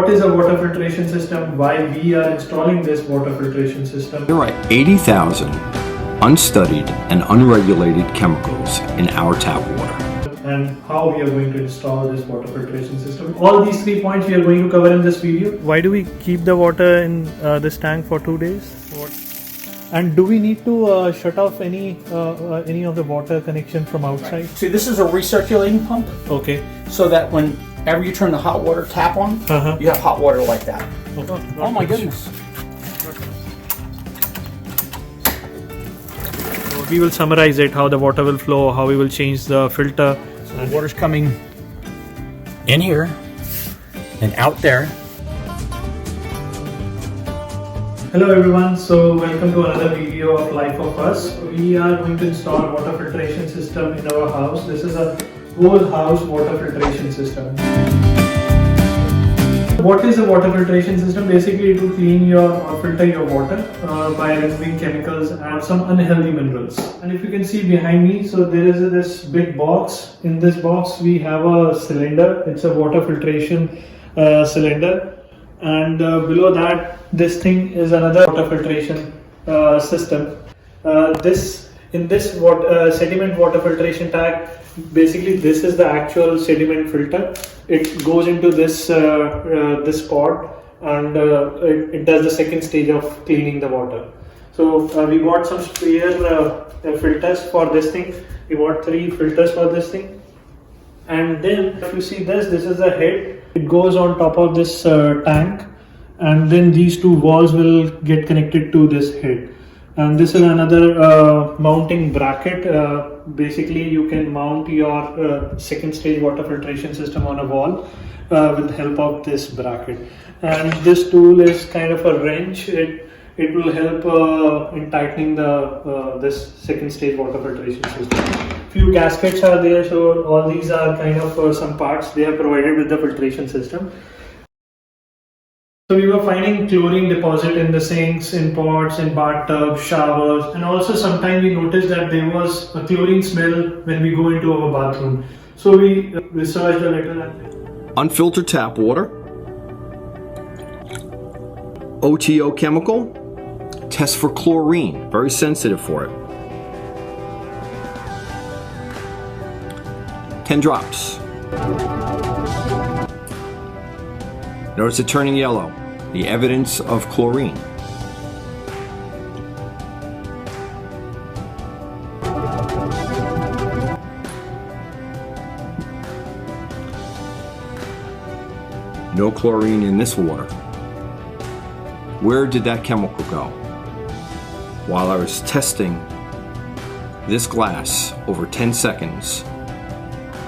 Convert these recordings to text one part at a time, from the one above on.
What is a water filtration system? Why we are installing this water filtration system? There are 80,000 unstudied and unregulated chemicals in our tap water. And how we are going to install this water filtration system. All these 3 points we are going to cover in this video. Why do we keep the water in this tank for 2 days? And do we need to shut off any of the water connection from outside? See, this is a recirculating pump. Okay. So that whenever you turn the hot water tap on, you have hot water like that. Oh my goodness. We will summarize it, how the water will flow, how we will change the filter. So the water's coming in here and out there. Hello everyone, so welcome to another video of lifeofUS. We are going to install a water filtration system in our house. This is a whole house water filtration system. What is a water filtration system? Basically, it will clean your or filter your water by removing chemicals and some unhealthy minerals. And if you can see behind me, so there is this big box. In this box, we have a cylinder. It's a water filtration cylinder. And below that, this thing is another water filtration system. In this sediment water filtration tank, basically this is the actual sediment filter. It goes into this pod, and it does the second stage of cleaning the water. So we bought some spare filters for this thing. We bought 3 filters for this thing. And then if you see this is the head. It goes on top of this tank, and then these 2 valves will get connected to this head. And this is another mounting bracket. Basically, you can mount your second stage water filtration system on a wall with the help of this bracket. And this tool is kind of a wrench. It will help in tightening this second stage water filtration system. Few gaskets are there, so all these are kind of some parts they are provided with the filtration system. So we were finding chlorine deposit in the sinks, in pots, in bathtubs, showers, and also sometimes we noticed that there was a chlorine smell when we go into our bathroom. So we researched a little. Unfiltered tap water, OTO chemical, test for chlorine, very sensitive for it. 10 drops. Notice it turning yellow, the evidence of chlorine. No chlorine in this water. Where did that chemical go? While I was testing this glass over 10 seconds,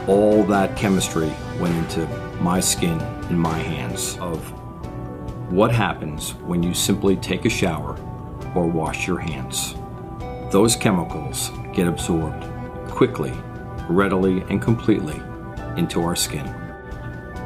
all that chemistry went into my skin and my hands of what happens when you simply take a shower or wash your hands. Those chemicals get absorbed quickly, readily, and completely into our skin,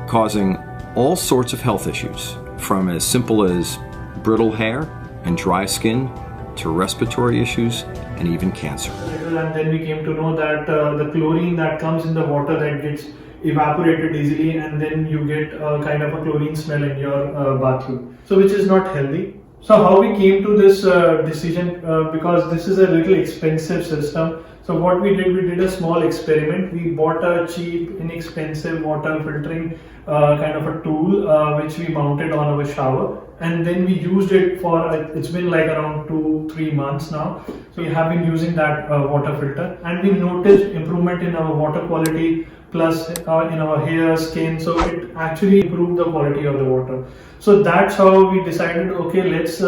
causing all sorts of health issues, from as simple as brittle hair and dry skin to respiratory issues and even cancer. And then we came to know that the chlorine that comes in the water that gets evaporated easily, and then you get kind of a chlorine smell in your bathroom, so which is not healthy. So how we came to this decision, because this is a little expensive system. So what we did a small experiment. We bought a cheap, inexpensive water filtering kind of a tool which we mounted on our shower, and then we used it for it's been like around 2-3 months now. So we have been using that water filter, and we noticed improvement in our water quality, plus in our hair, skin. So it actually improved the quality of the water. So that's how we decided, okay, let's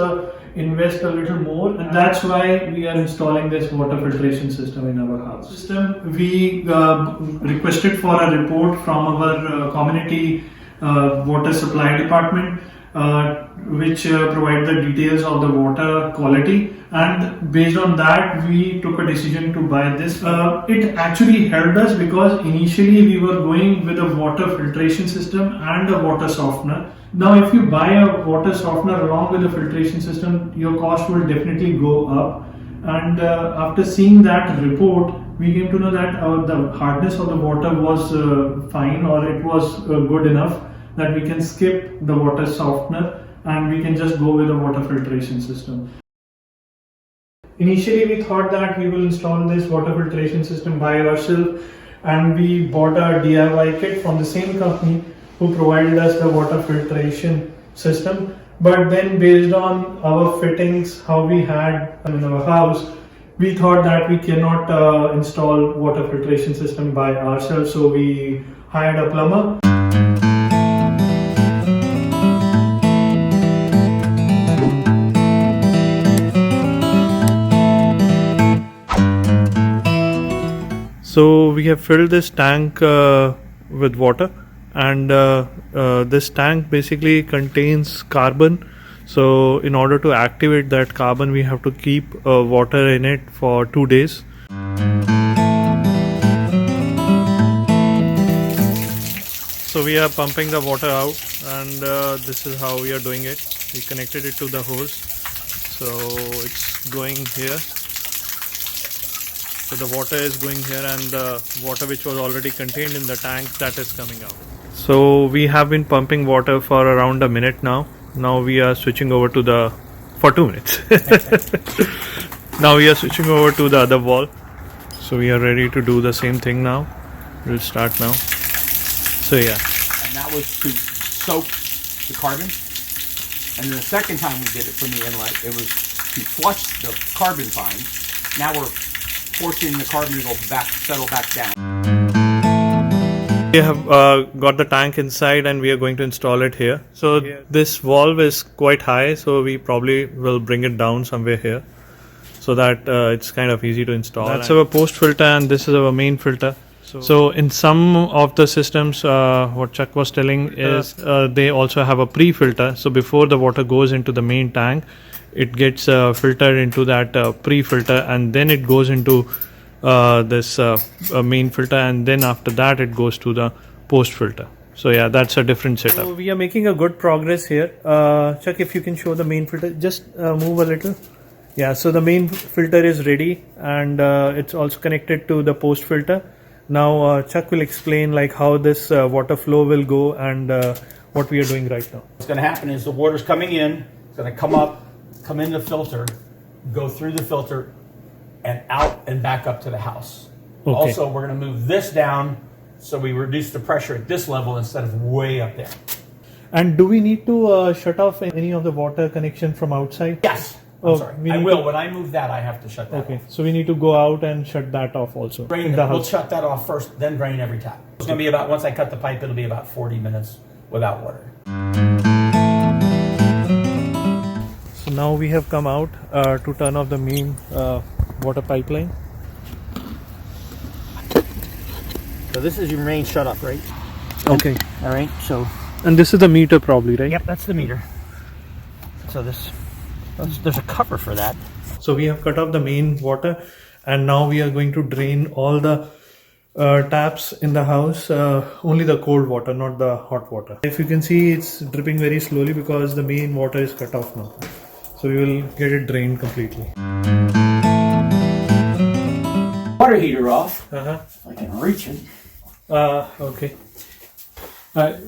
invest a little more, and that's why we are installing this water filtration system in our house. We requested for a report from our community water supply department, which provide the details of the water quality, and based on that we took a decision to buy this. It actually helped us because initially we were going with a water filtration system and a water softener. Now if you buy a water softener along with the filtration system, your cost will definitely go up. And after seeing that report, we came to know that the hardness of the water was fine, or it was good enough. that we can skip the water softener and we can just go with a water filtration system. Initially, we thought that we will install this water filtration system by ourselves, and we bought a DIY kit from the same company who provided us the water filtration system. But then, based on our fittings, how we had in our house, we thought that we cannot install water filtration system by ourselves, so we hired a plumber. So we have filled this tank with water, and this tank basically contains carbon. So in order to activate that carbon, we have to keep water in it for 2 days. So we are pumping the water out, and this is how we are doing it. We connected it to the hose, so it's going here. So the water is going here, and the water which was already contained in the tank, that is coming out. So we have been pumping water for around a minute now. Now we are switching over to for 2 minutes. Now we are switching over to the other wall. So we are ready to do the same thing now. We'll start now. So yeah. And that was to soak the carbon. And then the second time we did it from the inlet, it was to flush the carbon fines. Now we're forcing the carbon to go back, settle back down. We have got the tank inside, and we are going to install it here. So this valve is quite high, so we probably will bring it down somewhere here, so that it's kind of easy to install. That's our post filter, and this is our main filter. So in some of the systems, what Chuck was telling is they also have a pre-filter. So before the water goes into the main tank, it gets filtered into that pre-filter, and then it goes into this main filter, and then after that it goes to the post filter. So yeah, that's a different setup. So we are making a good progress here. Chuck, if you can show the main filter, just move a little. Yeah, so the main filter is ready, and it's also connected to the post filter. Now Chuck will explain like how this water flow will go, and what we are doing right now. What's going to happen is the water's coming in, it's going to come up, come in the filter, go through the filter, and out and back up to the house. Okay. Also, we're going to move this down so we reduce the pressure at this level instead of way up there. And do we need to shut off any of the water connection from outside? Yes. I'm sorry. I will. When I move that, I have to shut that off. Okay. So we need to go out and shut that off also. We'll shut that off first, then drain every tap. It's going to be about, once I cut the pipe, it'll be about 40 minutes without water. So now we have come out to turn off the main water pipeline. So this is your main shut off, right? Okay. All right. So. And this is the meter probably, right? Yep, that's the meter. So there's a cover for that. So we have cut off the main water, and now we are going to drain all the taps in the house, only the cold water, not the hot water. If you can see, it's dripping very slowly because the main water is cut off now. So we will get it drained completely. Water heater off. I can reach it. Okay.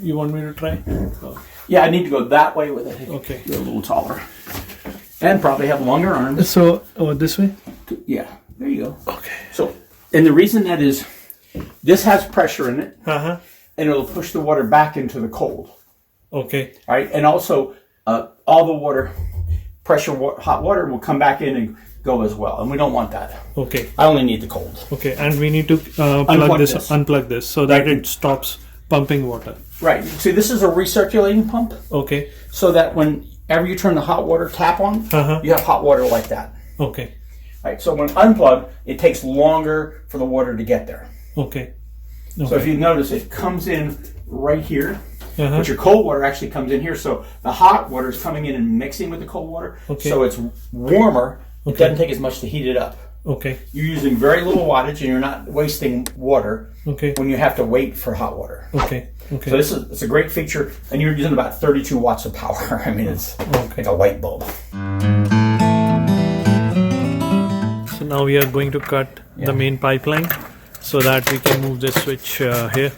You want me to try? Oh. Yeah, I need to go that way with it. Okay. You're a little taller. And probably have longer arms. So, this way? Yeah, there you go. Okay. So, and the reason that is, this has pressure in it, and it'll push the water back into the cold. Okay. All right, and also all the water, hot water will come back in and go as well, and we don't want that. Okay. I only need the cold. Okay, and we need to unplug this so that it stops pumping water. Right. See, this is a recirculating pump. Okay. So that whenever you turn the hot water tap on, you have hot water like that. Okay. Right. So when unplugged, it takes longer for the water to get there. Okay. So if you notice, it comes in right here, but your cold water actually comes in here. So the hot water is coming in and mixing with the cold water. Okay. So it's warmer. It doesn't take as much to heat it up. Okay. You're using very little wattage, and you're not wasting water. Okay. When you have to wait for hot water. Okay. Okay. So it's a great feature, and you're using about 32 watts of power. I mean, it's like a light bulb. So now we are going to cut the main pipeline so that we can move this switch here.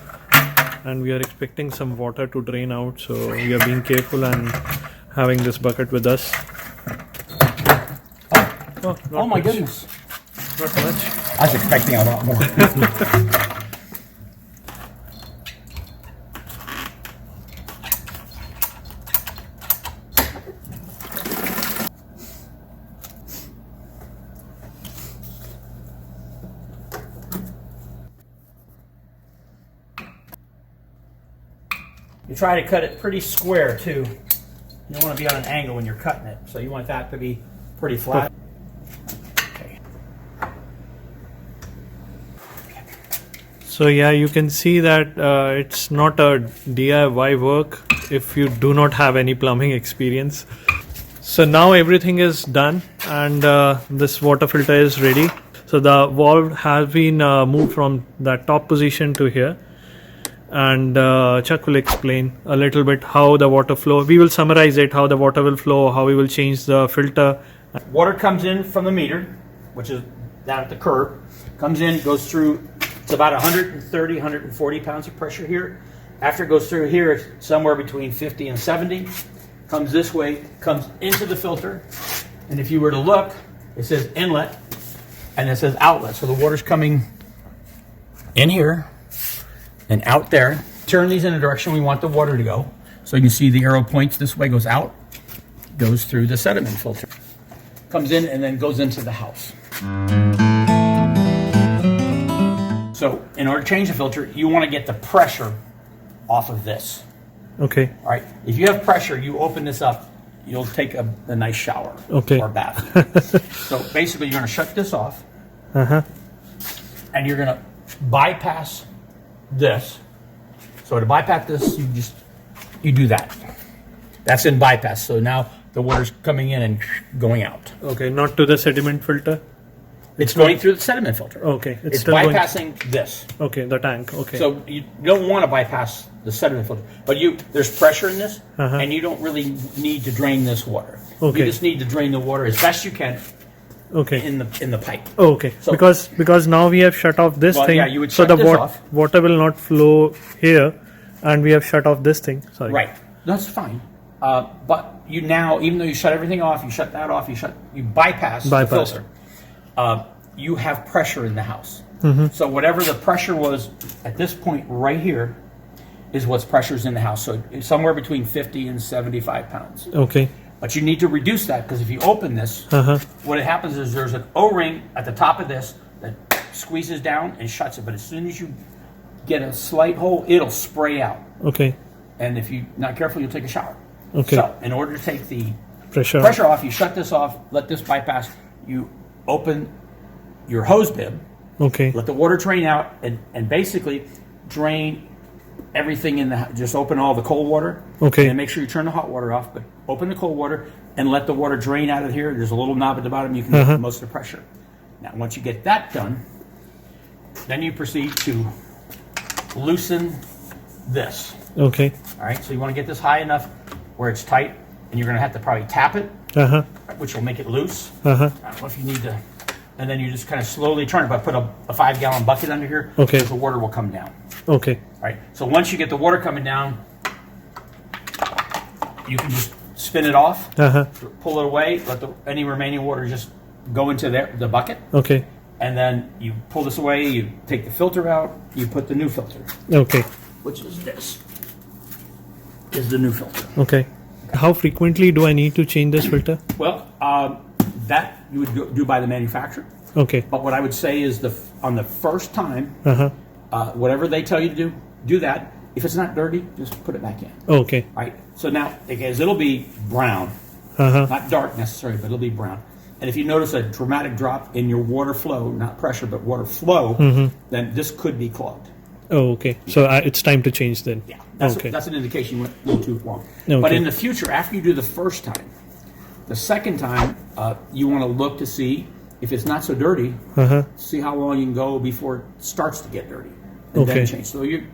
and we are expecting some water to drain out, so we are being careful and having this bucket with us. Oh my goodness. Not much. I was expecting a lot more. You try to cut it pretty square too. You don't want to be on an angle when you're cutting it, so you want that to be pretty flat. Okay. So yeah, you can see that it's not a DIY work if you do not have any plumbing experience. So now everything is done, and this water filter is ready. So the valve has been moved from that top position to here. And Chuck will explain a little bit how the water flow. We will summarize it, how the water will flow, how we will change the filter. Water comes in from the meter, which is down at the curb, comes in, goes through, it's about 130, 140 pounds of pressure here. After it goes through here, it's somewhere between 50 and 70. Comes this way, comes into the filter. And if you were to look, it says inlet and it says outlet. So the water's coming in here and out there. Turn these in the direction we want the water to go. So you can see the arrow points this way, goes out, goes through the sediment filter, comes in and then goes into the house. So in order to change the filter, you want to get the pressure off of this. Okay. All right. If you have pressure, you open this up, you'll take a nice shower or bath. So basically you're going to shut this off and you're going to bypass this. So to bypass this, you do that. That's in bypass. So now the water's coming in and going out. Okay, not to the sediment filter. It's going through the sediment filter. Okay, it's still bypassing this. Okay, the tank. Okay. So you don't want to bypass the sediment filter, but there's pressure in this, and you don't really need to drain this water. Okay. You just need to drain the water as best you can. Okay. In the pipe. Oh, okay. So, because now we have shut off this thing, yeah, you would so shut the this off. water will not flow here, and we have shut off this thing. Sorry. Right. That's fine. But you now, even though you shut everything off, you shut that off, you bypass the filter. You have pressure in the house. So whatever the pressure was at this point right here is what's pressures in the house. So it's somewhere between 50 and 75 pounds. Okay. But you need to reduce that because if you open this, what happens is there's an O-ring at the top of this that squeezes down and shuts it. But as soon as you get a slight hole, it'll spray out. Okay. And if you're not careful, you'll take a shower. Okay. So in order to take the pressure off, you shut this off, let this bypass, you open your hose bib, let the water drain out, and basically drain everything in the, just open all the cold water. Okay. And make sure you turn the hot water off, but open the cold water and let the water drain out of here. There's a little knob at the bottom, you can get most of the pressure. Now, once you get that done, then you proceed to loosen this. Okay. All right, so you want to get this high enough where it's tight, and you're going to have to probably tap it, which will make it loose. I don't know if you need to, and then you just kind of slowly turn it. But put a 5-gallon bucket under here, okay, so the water will come down. Okay. All right, so once you get the water coming down, you can just spin it off, pull it away, let any remaining water just go into the bucket. Okay. And then you pull this away, you take the filter out, you put the new filter. Okay. Which is this. Is the new filter. Okay. How frequently do I need to change this filter? Well, that you would do by the manufacturer. Okay. But what I would say is on the first time, whatever they tell you to do that. If it's not dirty, just put it back in. Okay. All right. So now, because it'll be brown, not dark necessarily, but it'll be brown. And if you notice a dramatic drop in your water flow, not pressure, but water flow, then this could be clogged. Oh, okay. So it's time to change then. Yeah. That's an indication you went a little too long. Okay. But in the future, after you do the first time, the second time, you want to look to see if it's not so dirty, see how long you can go before it starts to get dirty. And then change. So you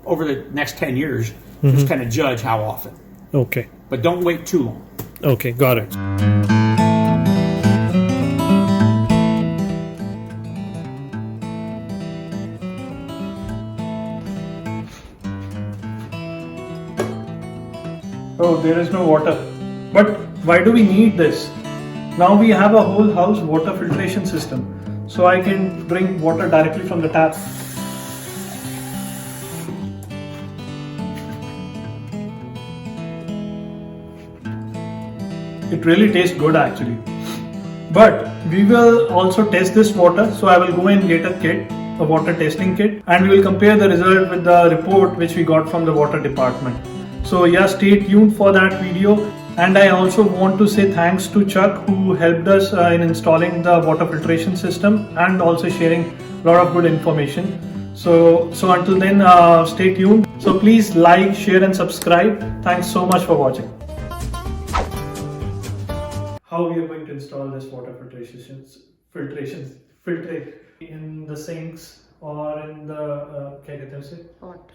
over the next 10 years, just kind of judge how often. Okay. But don't wait too long. Okay, got it. Oh, there is no water. But why do we need this? Now we have a whole house water filtration system. So I can drink water directly from the tap. It really tastes good actually. But we will also test this water. So I will go and get a kit, a water testing kit, and we will compare the result with the report which we got from the water department. So yeah, stay tuned for that video. And I also want to say thanks to Chuck who helped us in installing the water filtration system and also sharing a lot of good information. So until then, stay tuned. So please like, share and subscribe. Thanks so much for watching. How we are going to install this water filter in the sinks or in the क्या कहते हैं उसे? Pot.